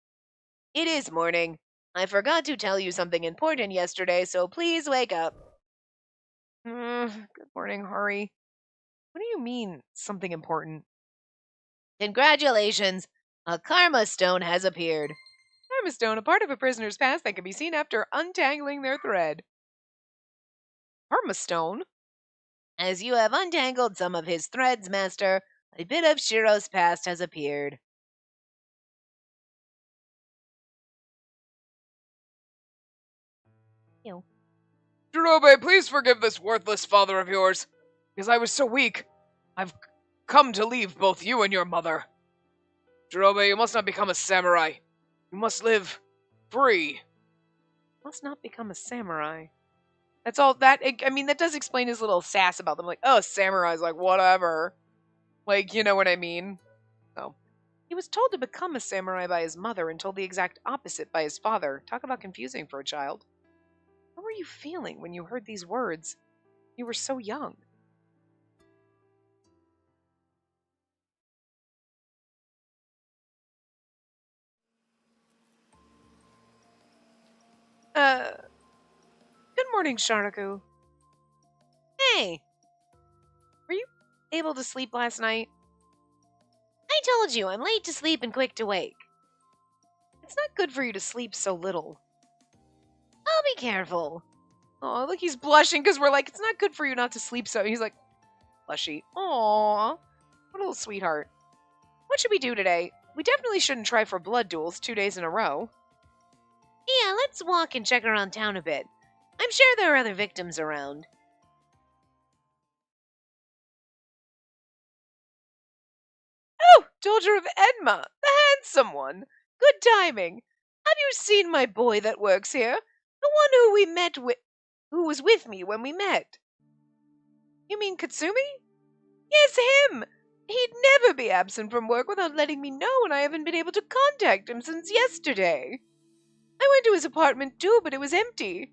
It is morning. I forgot to tell you something important yesterday, so please wake up. Good morning, Hari. What do you mean, something important? Congratulations! A Karma Stone has appeared. Karma Stone, a part of a prisoner's past that can be seen after untangling their thread. Karma Stone? As you have untangled some of his threads, Master, a bit of Shiro's past has appeared. Jirobe, please forgive this worthless father of yours, because I was so weak. I've come to leave both you and your mother. Jirobe, you must not become a samurai. You must live free. Must not become a samurai. That's all that, I mean, that does explain his little sass about them. Like, oh, samurai's like, whatever. Like, you know what I mean? So, he was told to become a samurai by his mother and told the exact opposite by his father. Talk about confusing for a child. How were you feeling when you heard these words? You were so young. Good morning, Sharaku. Hey! Were you able to sleep last night? I told you, I'm late to sleep and quick to wake. It's not good for you to sleep so little. I'll be careful. Oh, look, he's blushing because we're like, it's not good for you not to sleep so. He's like, blushy. Aww. What a little sweetheart. What should we do today? We definitely shouldn't try for blood duels 2 days in a row. Yeah, let's walk and check around town a bit. I'm sure there are other victims around. daughter of Enma, the handsome one. Good timing. Have you seen my boy that works here? The one who was with me when we met. You mean Katsumi? Yes, him. He'd never be absent from work without letting me know, and I haven't been able to contact him since yesterday. I went to his apartment too, but it was empty.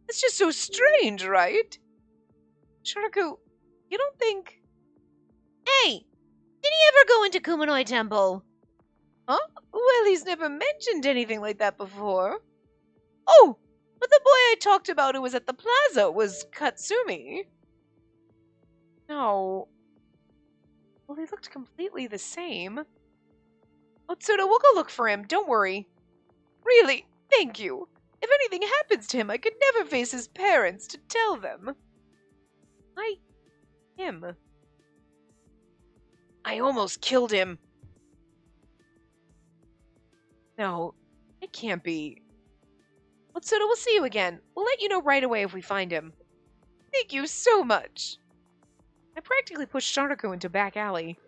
It's just so strange, right? Sharaku, you don't think... Hey, did he ever go into Kumonoi Temple? Huh? Well, he's never mentioned anything like that before. Oh, but the boy I talked about who was at the plaza was Katsumi. No. Well, they looked completely the same. Otsuda, we'll go look for him. Don't worry. Really, thank you. If anything happens to him, I could never face his parents to tell them. Him. I almost killed him. No, it can't be. Otsuda, we'll see you again. We'll let you know right away if we find him. Thank you so much. I practically pushed Sharaku into back alley.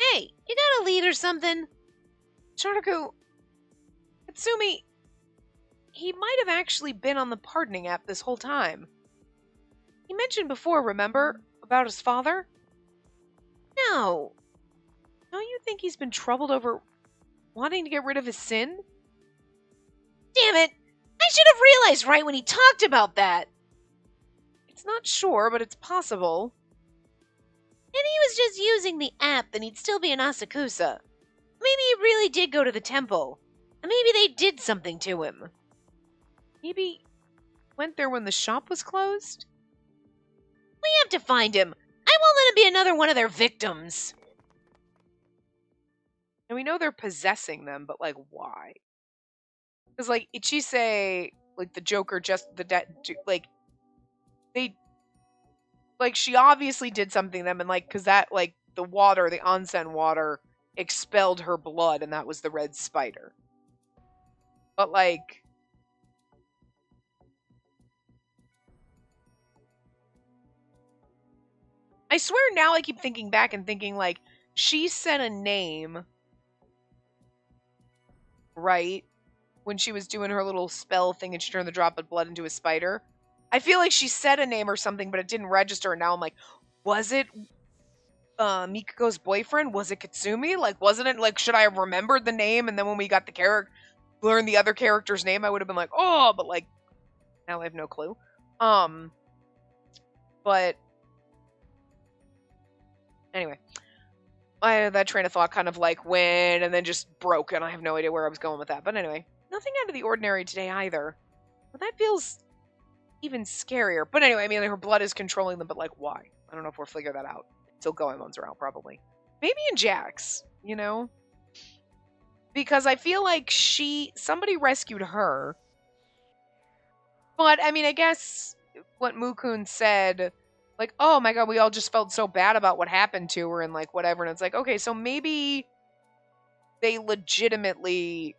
Hey, you got a lead or something? Sharaku, Katsumi, he might have actually been on the pardoning app this whole time. He mentioned before, remember, about his father? No. Don't you think he's been troubled over wanting to get rid of his sin? Damn it! I should have realized right when he talked about that. It's not sure, but it's possible. If he was just using the app, then he'd still be in Asakusa. Maybe he really did go to the temple. And maybe they did something to him. Maybe went there when the shop was closed? We have to find him. I won't let him be another one of their victims. And we know they're possessing them, but, like, why? Because, like, Ichise, like, the Joker just, she obviously did something to them, and, like, because that, like, the water, the onsen water, expelled her blood, and that was the red spider. But, like... I swear now I keep thinking back and thinking, like, she said a name, right? When she was doing her little spell thing and she turned the drop of blood into a spider. I feel like she said a name or something, but it didn't register, and now I'm like, was it Mikuko's boyfriend? Was it Katsumi? Like, wasn't it, like, should I have remembered the name, and then when we got the learned the other character's name, I would have been like, oh, but, like, now I have no clue. But anyway, that train of thought kind of, like, went and then just broke, and I have no idea where I was going with that. But anyway, nothing out of the ordinary today either. But that feels even scarier. But anyway, I mean, her blood is controlling them, but, like, why? I don't know if we'll figure that out. Until Goemon's around, probably. Maybe in Jax, you know? Because I feel like somebody rescued her. But, I mean, I guess what Mukun said, like, oh my god, we all just felt so bad about what happened to her and, like, whatever. And it's like, okay, so maybe they legitimately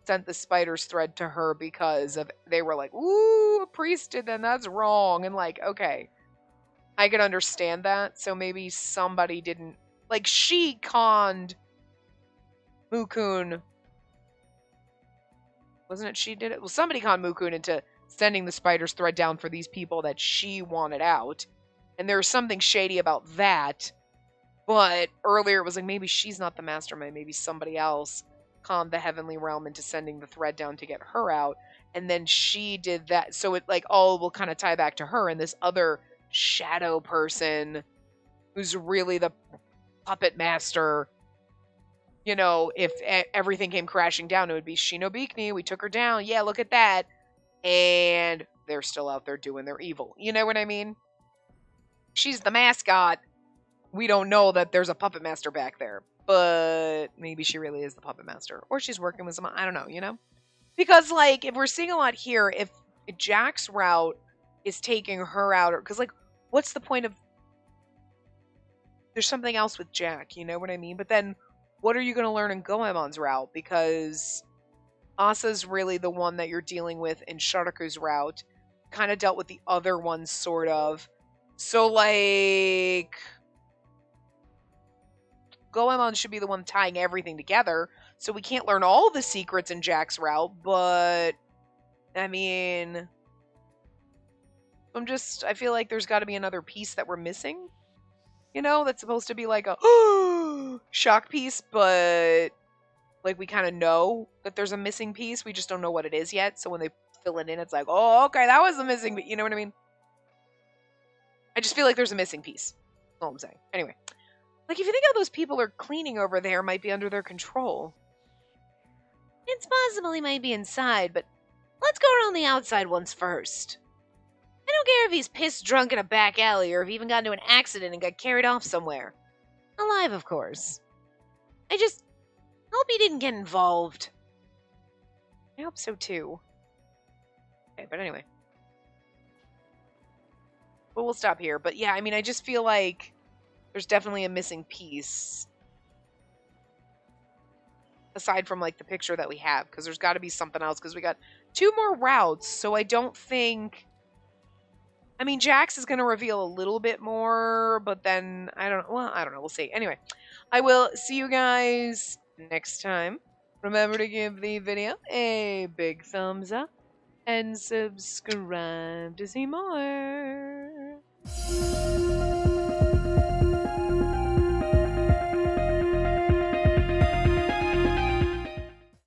sent the spider's thread to her because they were like, ooh, a priest did that, that's wrong. And, like, okay, I can understand that. So maybe somebody didn't, like, she conned Mukun. Wasn't it she did it? Well, somebody conned Mukun into sending the spider's thread down for these people that she wanted out. And there's something shady about that. But earlier it was like, maybe she's not the mastermind. Maybe somebody else conned the heavenly realm into sending the thread down to get her out. And then she did that. So it, like, all will kind of tie back to her and this other shadow person who's really the puppet master. You know, if everything came crashing down, it would be Shinobikuni. We took her down. Yeah, look at that. And they're still out there doing their evil. You know what I mean? She's the mascot. We don't know that there's a puppet master back there. But maybe she really is the puppet master. Or she's working with someone. I don't know, you know? Because, like, if we're seeing a lot here, if Jack's route is taking her out, because, like, what's the point of... There's something else with Jack, you know what I mean? But then, what are you going to learn in Goemon's route? Because Asa's really the one that you're dealing with in Sharaku's route. Kind of dealt with the other ones, sort of. So, like, Goemon should be the one tying everything together, so we can't learn all the secrets in Jack's route, but, I mean, I feel like there's got to be another piece that we're missing, you know, that's supposed to be like a shock piece, but, like, we kind of know that there's a missing piece, we just don't know what it is yet, so when they fill it in, it's like, oh, okay, that was the missing, you know what I mean? I just feel like there's a missing piece. That's all I'm saying. Anyway. Like, if you think how those people are cleaning over there might be under their control. It's possible he might be inside, but let's go around the outside ones first. I don't care if he's pissed drunk in a back alley or if he even got into an accident and got carried off somewhere. Alive, of course. I just hope he didn't get involved. I hope so, too. Okay, but anyway. But we'll stop here. But yeah, I mean, I just feel like there's definitely a missing piece. Aside from, like, the picture that we have. Because there's got to be something else. Because we got 2 more routes. So I don't think... I mean, Jax is going to reveal a little bit more. But then, I don't know. We'll see. Anyway, I will see you guys next time. Remember to give the video a big thumbs up. And subscribe to see more.